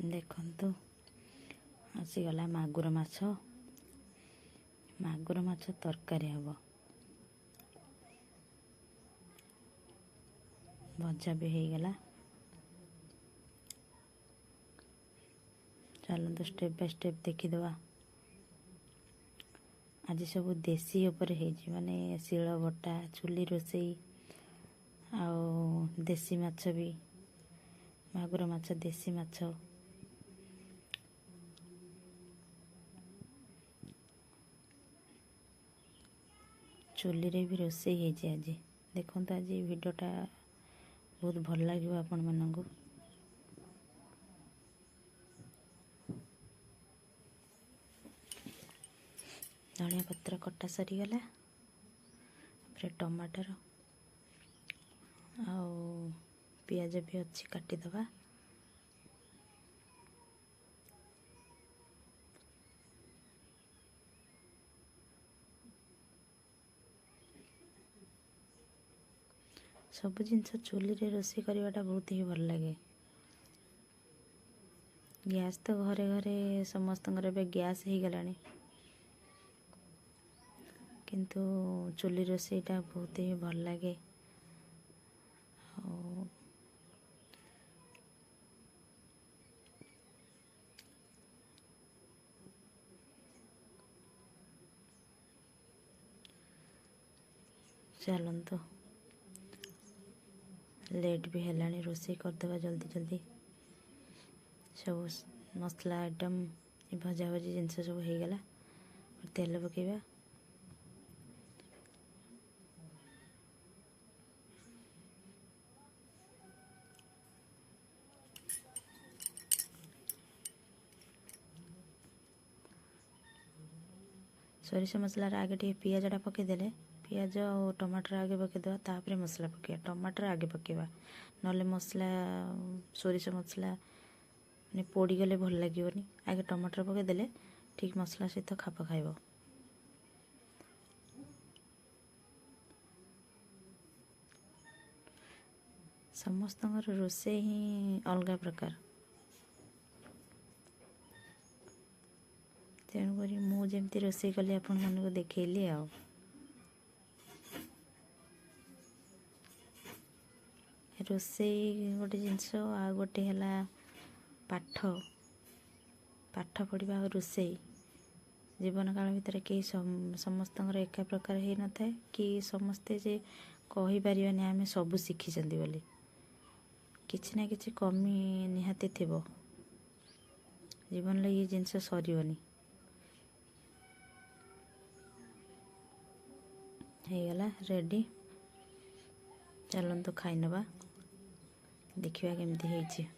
ଦେଖନ୍ତୁ ଆସିଗଲା ମାଗୁର ମାଛ ତରକାରୀ ହେବ। ଭଜା ବି ହେଇଗଲା। ଚାଲନ୍ତୁ ଷ୍ଟେପ୍ ବାଇ ଷ୍ଟେପ୍ ଦେଖିଦେବା। ଆଜି ସବୁ ଦେଶୀ ଉପରେ ହେଇଛି, ମାନେ ଶିଳ ବଟା ଚୁଲି ରୋଷେଇ ଆଉ ଦେଶୀ ମାଛ ବି, ମାଗୁର ମାଛ ଦେଶୀ ମାଛ। ଚୁଲିରେ ବି ରୋଷେଇ ହେଇଛି ଆଜି। ଦେଖନ୍ତୁ ଆଜି ଭିଡ଼ିଓଟା ବହୁତ ଭଲ ଲାଗିବ ଆପଣମାନଙ୍କୁ। ଧନିଆ ପତ୍ର କଟା ସରିଗଲା। ତାପରେ ଟମାଟର ଆଉ ପିଆଜ ବି ଅଛି, କାଟିଦେବା। ସବୁ ଜିନିଷ ଚୁଲିରେ ରୋଷେଇ କରିବାଟା ବହୁତ ହିଁ ଭଲ ଲାଗେ। ଗ୍ୟାସ୍ ତ ଘରେ ଘରେ ସମସ୍ତଙ୍କର ଏବେ ଗ୍ୟାସ୍ ହେଇଗଲାଣି, କିନ୍ତୁ ଚୁଲି ରୋଷେଇଟା ବହୁତ ହିଁ ଭଲ ଲାଗେ। ଆଉ ଚାଲନ୍ତୁ, ଲେଟ୍ ବି ହେଲାଣି, ରୋଷେଇ କରିଦେବା ଜଲ୍ଦି ଜଲ୍ଦି। ସବୁ ମସଲା ଆଇଟମ୍ ଭଜାଭଜି ଜିନିଷ ସବୁ ହେଇଗଲା। ତେଲ ପକାଇବା। ସୋରିଷ ମସଲାରେ ଆଗେ ଟିକେ ପିଆଜଟା ପକାଇଦେଲେ, ପିଆଜ ଆଉ ଟମାଟର ଆଗେ ପକାଇଦେବା, ତାପରେ ମସଲା ପକାଇବା। ଟମାଟର ଆଗେ ପକାଇବା, ନହେଲେ ମସଲା ସୋରିଷ ମସଲା ମାନେ ପୋଡ଼ିଗଲେ ଭଲ ଲାଗିବନି। ଆଗେ ଟମାଟର ପକାଇଦେଲେ ଠିକ୍ ମସଲା ସହିତ ଖାପ ଖାଇବ। ସମସ୍ତଙ୍କର ରୋଷେଇ ହିଁ ଅଲଗା ପ୍ରକାର, ତେଣୁକରି ମୁଁ ଯେମିତି ରୋଷେଇ କଲି ଆପଣମାନଙ୍କୁ ଦେଖେଇଲି ଆଉ। ରୋଷେଇ ଗୋଟେ ଜିନିଷ, ଆଉ ଗୋଟେ ହେଲା ପାଠ ପଢ଼ିବା ଆଉ ରୋଷେଇ। ଜୀବନକାଳ ଭିତରେ କେହି ସମସ୍ତଙ୍କର ଏକା ପ୍ରକାର ହେଇନଥାଏ, କି ସମସ୍ତେ ଯେ କହିପାରିବାନି ଆମେ ସବୁ ଶିଖିଛନ୍ତି ବୋଲି। କିଛି ନା କିଛି କମି ନିହାତି ଥିବ। ଜୀବନରେ ଏ ଜିନିଷ ସରିବନି। ହେଇଗଲା ରେଡ଼ି। ଚାଲନ୍ତୁ ଖାଇନେବା, ଦେଖିବା କେମିତି ହେଇଛି।